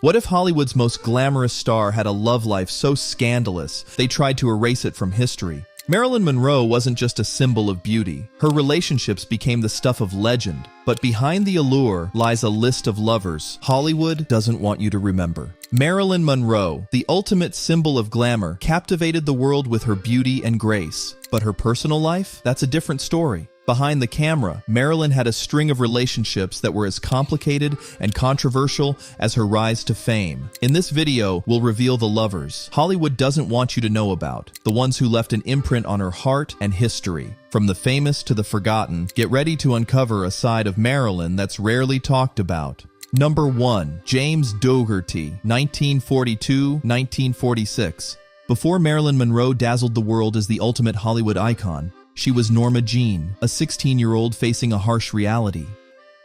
What if Hollywood's most glamorous star had a love life so scandalous they tried to erase it from history? Marilyn Monroe wasn't just a symbol of beauty. Her relationships became the stuff of legend. But behind the allure lies a list of lovers Hollywood doesn't want you to remember. Marilyn Monroe, the ultimate symbol of glamour, captivated the world with her beauty and grace. But her personal life? That's a different story. Behind the camera, Marilyn had a string of relationships that were as complicated and controversial as her rise to fame. In this video, we'll reveal the lovers Hollywood doesn't want you to know about, the ones who left an imprint on her heart and history. From the famous to the forgotten, get ready to uncover a side of Marilyn that's rarely talked about. Number 1. James Dougherty, 1942-1946. Before Marilyn Monroe dazzled the world as the ultimate Hollywood icon, she was Norma Jean, a 16-year-old facing a harsh reality.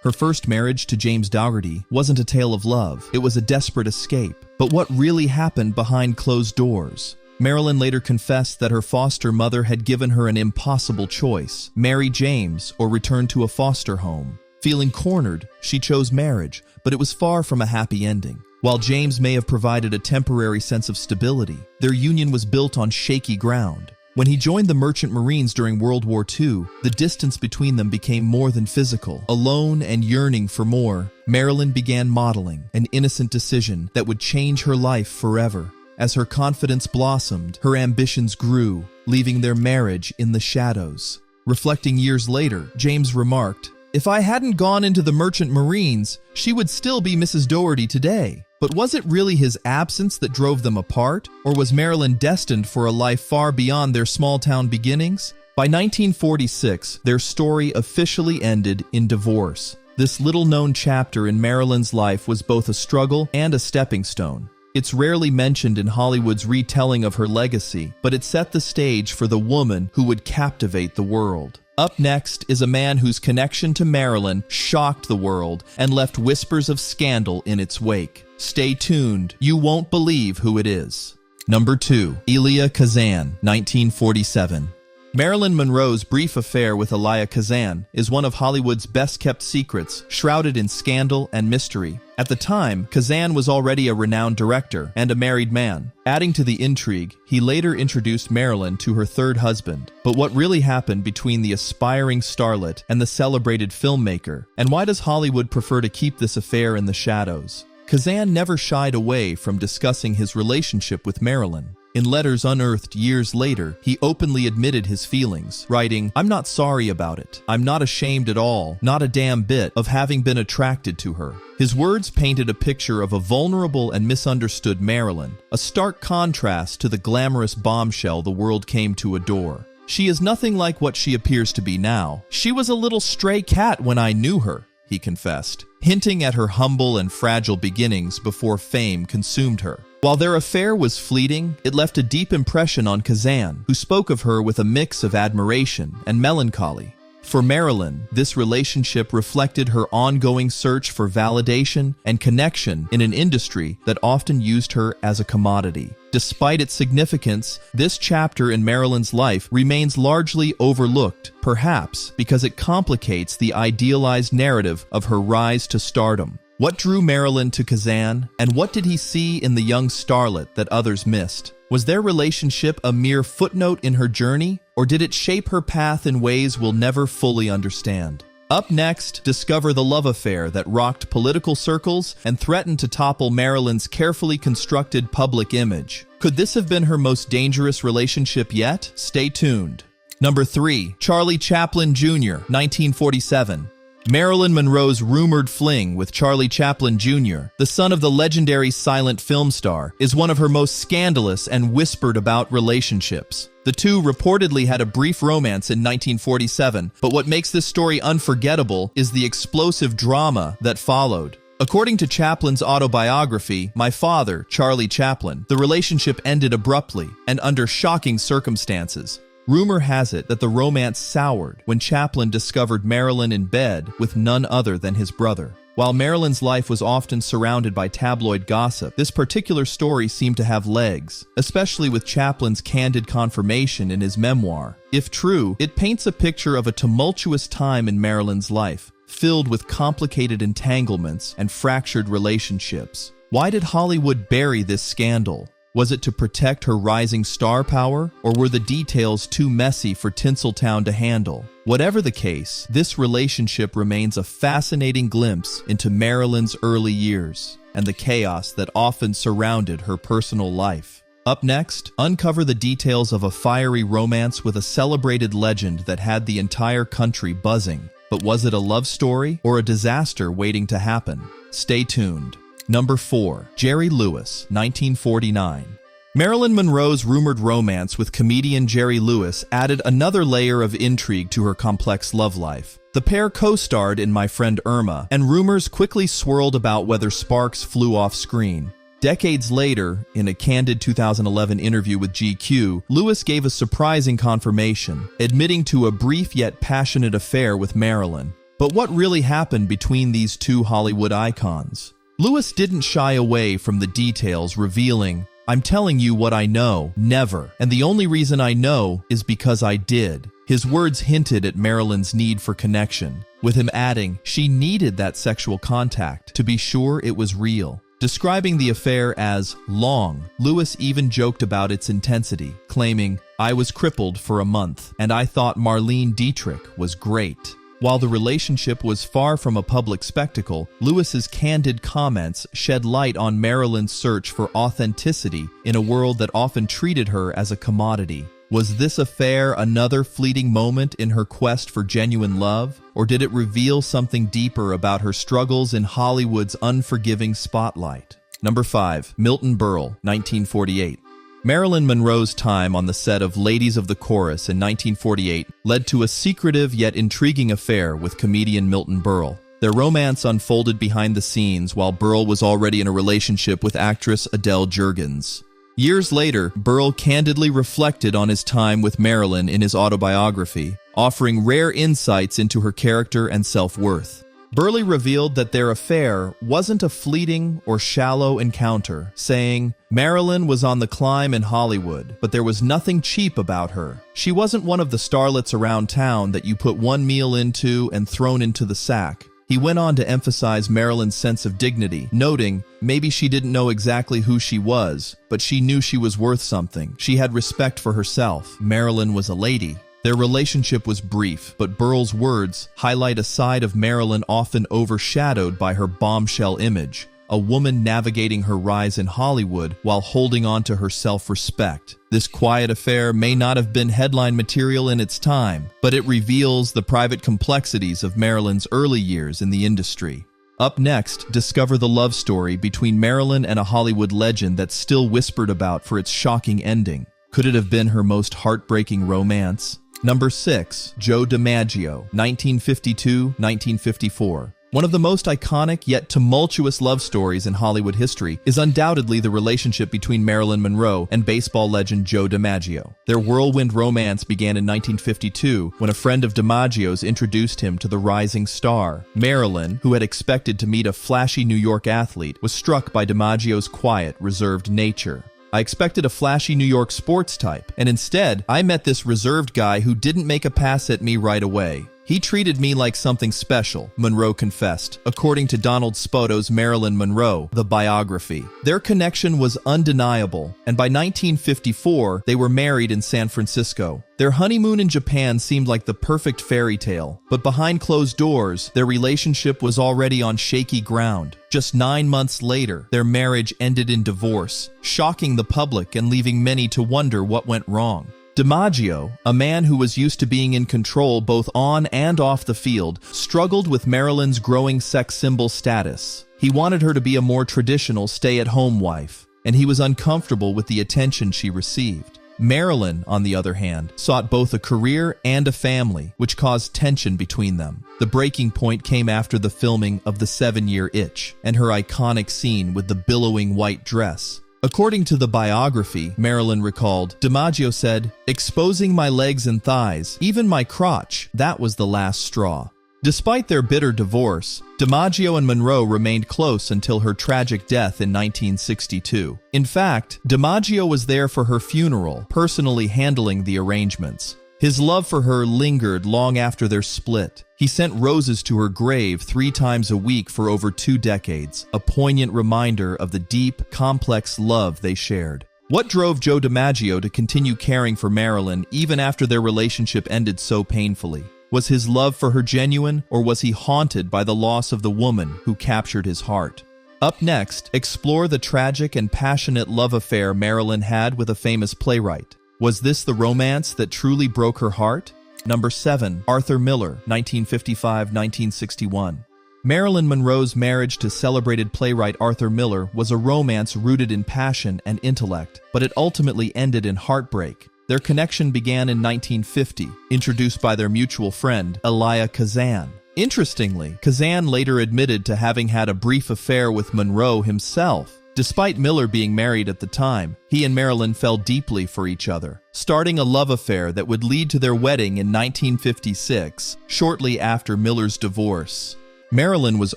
Her first marriage to James Dougherty wasn't a tale of love, it was a desperate escape. But what really happened behind closed doors? Marilyn later confessed that her foster mother had given her an impossible choice: marry James or return to a foster home. Feeling cornered, she chose marriage, but it was far from a happy ending. While James may have provided a temporary sense of stability, their union was built on shaky ground. When he joined the Merchant Marines during World War II, the distance between them became more than physical. Alone and yearning for more, Marilyn began modeling an innocent decision that would change her life forever. As her confidence blossomed, her ambitions grew, leaving their marriage in the shadows. Reflecting years later, James remarked, "If I hadn't gone into the Merchant Marines, she would still be Mrs. Dougherty today." But was it really his absence that drove them apart? Or was Marilyn destined for a life far beyond their small-town beginnings? By 1946, their story officially ended in divorce. This little-known chapter in Marilyn's life was both a struggle and a stepping stone. It's rarely mentioned in Hollywood's retelling of her legacy, but it set the stage for the woman who would captivate the world. Up next is a man whose connection to Marilyn shocked the world and left whispers of scandal in its wake. Stay tuned, you won't believe who it is. Number 2. Elia Kazan, 1947. Marilyn Monroe's brief affair with Elia Kazan is one of Hollywood's best-kept secrets, shrouded in scandal and mystery. At the time, Kazan was already a renowned director and a married man. Adding to the intrigue, he later introduced Marilyn to her third husband. But what really happened between the aspiring starlet and the celebrated filmmaker? And why does Hollywood prefer to keep this affair in the shadows? Kazan never shied away from discussing his relationship with Marilyn. In letters unearthed years later, he openly admitted his feelings, writing, "I'm not sorry about it. I'm not ashamed at all, not a damn bit, of having been attracted to her." His words painted a picture of a vulnerable and misunderstood Marilyn, a stark contrast to the glamorous bombshell the world came to adore. "She is nothing like what she appears to be now. She was a little stray cat when I knew her," he confessed, hinting at her humble and fragile beginnings before fame consumed her. While their affair was fleeting, it left a deep impression on Kazan, who spoke of her with a mix of admiration and melancholy. For Marilyn, this relationship reflected her ongoing search for validation and connection in an industry that often used her as a commodity. Despite its significance, this chapter in Marilyn's life remains largely overlooked, perhaps because it complicates the idealized narrative of her rise to stardom. What drew Marilyn to Kazan, and what did he see in the young starlet that others missed? Was their relationship a mere footnote in her journey, or did it shape her path in ways we'll never fully understand? Up next, discover the love affair that rocked political circles and threatened to topple Marilyn's carefully constructed public image. Could this have been her most dangerous relationship yet? Stay tuned. Number 3. Charlie Chaplin Jr., 1947. Marilyn Monroe's rumored fling with Charlie Chaplin Jr., the son of the legendary silent film star, is one of her most scandalous and whispered-about relationships. The two reportedly had a brief romance in 1947, but what makes this story unforgettable is the explosive drama that followed. According to Chaplin's autobiography, My Father, Charlie Chaplin, the relationship ended abruptly and under shocking circumstances. Rumor has it that the romance soured when Chaplin discovered Marilyn in bed with none other than his brother. While Marilyn's life was often surrounded by tabloid gossip, this particular story seemed to have legs, especially with Chaplin's candid confirmation in his memoir. If true, it paints a picture of a tumultuous time in Marilyn's life, filled with complicated entanglements and fractured relationships. Why did Hollywood bury this scandal? Was it to protect her rising star power, or were the details too messy for Tinseltown to handle? Whatever the case, this relationship remains a fascinating glimpse into Marilyn's early years and the chaos that often surrounded her personal life. Up next, uncover the details of a fiery romance with a celebrated legend that had the entire country buzzing. But was it a love story or a disaster waiting to happen? Stay tuned. Number 4. Jerry Lewis, 1949. Marilyn Monroe's rumored romance with comedian Jerry Lewis added another layer of intrigue to her complex love life. The pair co-starred in My Friend Irma, and rumors quickly swirled about whether sparks flew off screen. Decades later, in a candid 2011 interview with GQ, Lewis gave a surprising confirmation, admitting to a brief yet passionate affair with Marilyn. But what really happened between these two Hollywood icons? Lewis didn't shy away from the details, revealing, "I'm telling you what I know, never. And the only reason I know is because I did." His words hinted at Marilyn's need for connection, with him adding, "She needed that sexual contact to be sure it was real." Describing the affair as long, Lewis even joked about its intensity, claiming, "I was crippled for a month, and I thought Marlene Dietrich was great." While the relationship was far from a public spectacle, Lewis's candid comments shed light on Marilyn's search for authenticity in a world that often treated her as a commodity. Was this affair another fleeting moment in her quest for genuine love, or did it reveal something deeper about her struggles in Hollywood's unforgiving spotlight? Number 5. Milton Berle, 1948. Marilyn Monroe's time on the set of Ladies of the Chorus in 1948 led to a secretive yet intriguing affair with comedian Milton Berle. Their romance unfolded behind the scenes while Berle was already in a relationship with actress Adele Jurgens. Years later, Berle candidly reflected on his time with Marilyn in his autobiography, offering rare insights into her character and self-worth. Berle revealed that their affair wasn't a fleeting or shallow encounter, saying, "Marilyn was on the climb in Hollywood, but there was nothing cheap about her. She wasn't one of the starlets around town that you put one meal into and thrown into the sack." He went on to emphasize Marilyn's sense of dignity, noting, "Maybe she didn't know exactly who she was, but she knew she was worth something. She had respect for herself. Marilyn was a lady." Their relationship was brief, but Berle's words highlight a side of Marilyn often overshadowed by her bombshell image, a woman navigating her rise in Hollywood while holding on to her self-respect. This quiet affair may not have been headline material in its time, but it reveals the private complexities of Marilyn's early years in the industry. Up next, discover the love story between Marilyn and a Hollywood legend that's still whispered about for its shocking ending. Could it have been her most heartbreaking romance? Number 6. Joe DiMaggio, 1952-1954. One of the most iconic yet tumultuous love stories in Hollywood history is undoubtedly the relationship between Marilyn Monroe and baseball legend Joe DiMaggio. Their whirlwind romance began in 1952 when a friend of DiMaggio's introduced him to the rising star. Marilyn, who had expected to meet a flashy New York athlete, was struck by DiMaggio's quiet, reserved nature. "I expected a flashy New York sports type, and instead, I met this reserved guy who didn't make a pass at me right away. He treated me like something special," Monroe confessed, according to Donald Spoto Marilyn Monroe, the biography. Their connection was undeniable, and by 1954, they were married in San Francisco. Their honeymoon in Japan seemed like the perfect fairy tale, but behind closed doors, their relationship was already on shaky ground. Just 9 months later, their marriage ended in divorce, shocking the public and leaving many to wonder what went wrong. DiMaggio, a man who was used to being in control both on and off the field, struggled with Marilyn's growing sex symbol status. He wanted her to be a more traditional stay-at-home wife, and he was uncomfortable with the attention she received. Marilyn, on the other hand, sought both a career and a family, which caused tension between them. The breaking point came after the filming of The 7-Year Itch and her iconic scene with the billowing white dress. According to the biography, Marilyn recalled, DiMaggio said, "Exposing my legs and thighs, even my crotch, that was the last straw." Despite their bitter divorce, DiMaggio and Monroe remained close until her tragic death in 1962. In fact, DiMaggio was there for her funeral, personally handling the arrangements. His love for her lingered long after their split. He sent roses to her grave 3 times a week for over 2 decades, a poignant reminder of the deep, complex love they shared. What drove Joe DiMaggio to continue caring for Marilyn even after their relationship ended so painfully? Was his love for her genuine, or was he haunted by the loss of the woman who captured his heart? Up next, explore the tragic and passionate love affair Marilyn had with a famous playwright. Was this the romance that truly broke her heart? Number 7. Arthur Miller, 1955–1961. Marilyn Monroe's marriage to celebrated playwright Arthur Miller was a romance rooted in passion and intellect, but it ultimately ended in heartbreak. Their connection began in 1950, introduced by their mutual friend, Elia Kazan. Interestingly, Kazan later admitted to having had a brief affair with Monroe himself. Despite Miller being married at the time, he and Marilyn fell deeply for each other, starting a love affair that would lead to their wedding in 1956, shortly after Miller's divorce. Marilyn was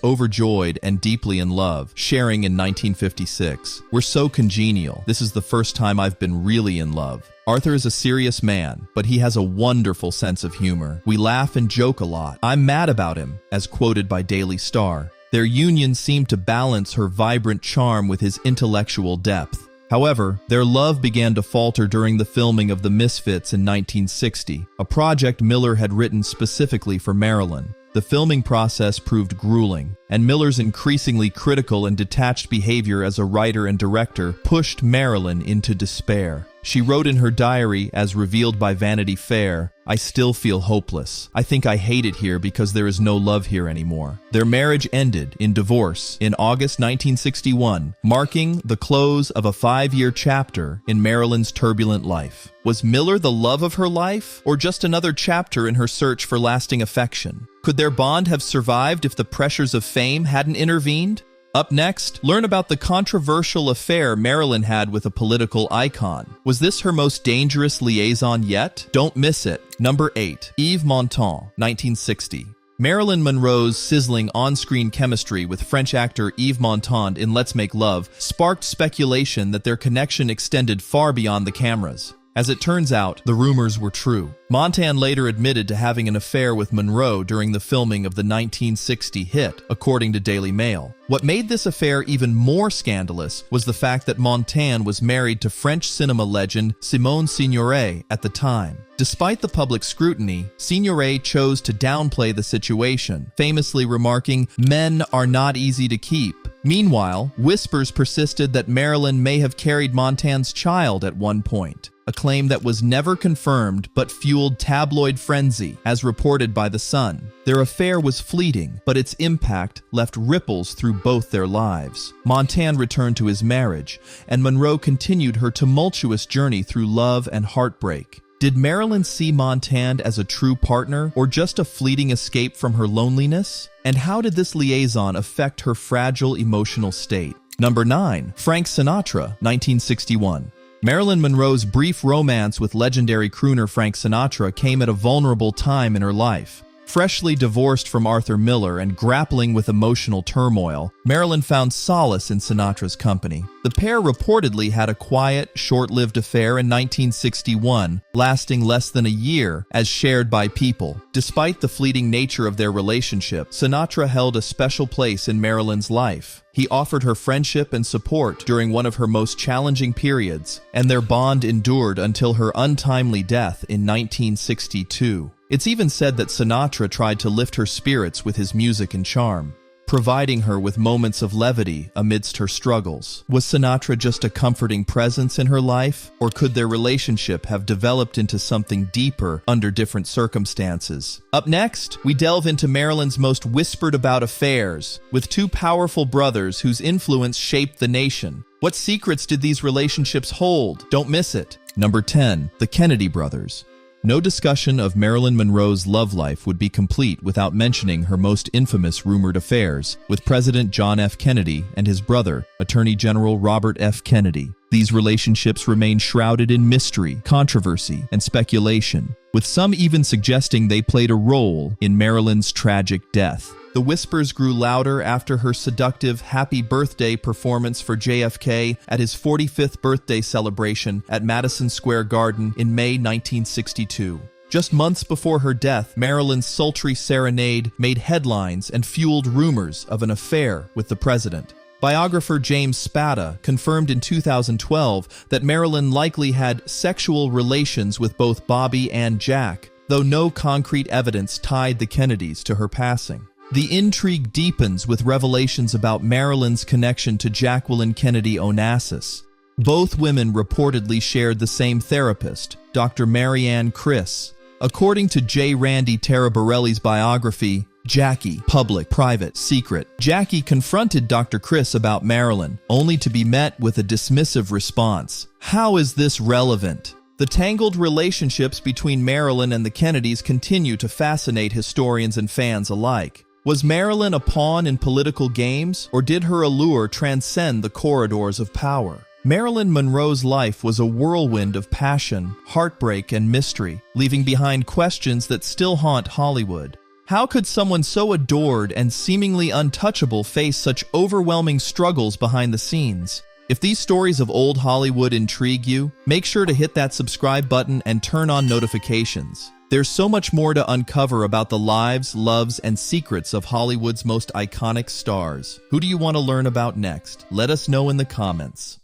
overjoyed and deeply in love, sharing in 1956. "We're so congenial. This is the first time I've been really in love. Arthur is a serious man, but he has a wonderful sense of humor. We laugh and joke a lot. I'm mad about him," as quoted by Daily Star. Their union seemed to balance her vibrant charm with his intellectual depth. However, their love began to falter during the filming of The Misfits in 1960, a project Miller had written specifically for Marilyn. The filming process proved grueling, and Miller's increasingly critical and detached behavior as a writer and director pushed Marilyn into despair. She wrote in her diary, as revealed by Vanity Fair, "I still feel hopeless. I think I hate it here because there is no love here anymore." Their marriage ended in divorce in August 1961, marking the close of a 5-year chapter in Marilyn's turbulent life. Was Miller the love of her life, or just another chapter in her search for lasting affection? Could their bond have survived if the pressures of fame hadn't intervened? Up next, learn about the controversial affair Marilyn had with a political icon. Was this her most dangerous liaison yet? Don't miss it. Number 8. Yves Montand, 1960. Marilyn Monroe's sizzling on-screen chemistry with French actor Yves Montand in Let's Make Love sparked speculation that their connection extended far beyond the cameras. As it turns out, the rumors were true. Montand later admitted to having an affair with Monroe during the filming of the 1960 hit, according to Daily Mail. What made this affair even more scandalous was the fact that Montand was married to French cinema legend Simone Signoret at the time. Despite the public scrutiny, Signoret chose to downplay the situation, famously remarking, "Men are not easy to keep." Meanwhile, whispers persisted that Marilyn may have carried Montand's child at one point, a claim that was never confirmed but fueled tabloid frenzy, as reported by The Sun. Their affair was fleeting, but its impact left ripples through both their lives. Montand returned to his marriage, and Monroe continued her tumultuous journey through love and heartbreak. Did Marilyn see Montand as a true partner, or just a fleeting escape from her loneliness? And how did this liaison affect her fragile emotional state? Number 9. Frank Sinatra, 1961. Marilyn Monroe's brief romance with legendary crooner Frank Sinatra came at a vulnerable time in her life. Freshly divorced from Arthur Miller and grappling with emotional turmoil, Marilyn found solace in Sinatra's company. The pair reportedly had a quiet, short-lived affair in 1961, lasting less than a year, as shared by People. Despite the fleeting nature of their relationship, Sinatra held a special place in Marilyn's life. He offered her friendship and support during one of her most challenging periods, and their bond endured until her untimely death in 1962. It's even said that Sinatra tried to lift her spirits with his music and charm, providing her with moments of levity amidst her struggles. Was Sinatra just a comforting presence in her life, or could their relationship have developed into something deeper under different circumstances? Up next, we delve into Marilyn's most whispered-about affairs, with 2 powerful brothers whose influence shaped the nation. What secrets did these relationships hold? Don't miss it. Number 10. The Kennedy Brothers. No discussion of Marilyn Monroe's love life would be complete without mentioning her most infamous rumored affairs with President John F. Kennedy and his brother, Attorney General Robert F. Kennedy. These relationships remain shrouded in mystery, controversy, and speculation, with some even suggesting they played a role in Marilyn's tragic death. The whispers grew louder after her seductive Happy Birthday performance for JFK at his 45th birthday celebration at Madison Square Garden in May 1962. Just months before her death, Marilyn's sultry serenade made headlines and fueled rumors of an affair with the president. Biographer James Spada confirmed in 2012 that Marilyn likely had sexual relations with both Bobby and Jack, though no concrete evidence tied the Kennedys to her passing. The intrigue deepens with revelations about Marilyn's connection to Jacqueline Kennedy Onassis. Both women reportedly shared the same therapist, Dr. Marianne Criss. According to J. Randy Taraborelli's biography, Jackie, Public, Private, Secret, Jackie confronted Dr. Criss about Marilyn, only to be met with a dismissive response. How is this relevant? The tangled relationships between Marilyn and the Kennedys continue to fascinate historians and fans alike. Was Marilyn a pawn in political games, or did her allure transcend the corridors of power? Marilyn Monroe's life was a whirlwind of passion, heartbreak, and mystery, leaving behind questions that still haunt Hollywood. How could someone so adored and seemingly untouchable face such overwhelming struggles behind the scenes? If these stories of old Hollywood intrigue you, make sure to hit that subscribe button and turn on notifications. There's so much more to uncover about the lives, loves, and secrets of Hollywood's most iconic stars. Who do you want to learn about next? Let us know in the comments.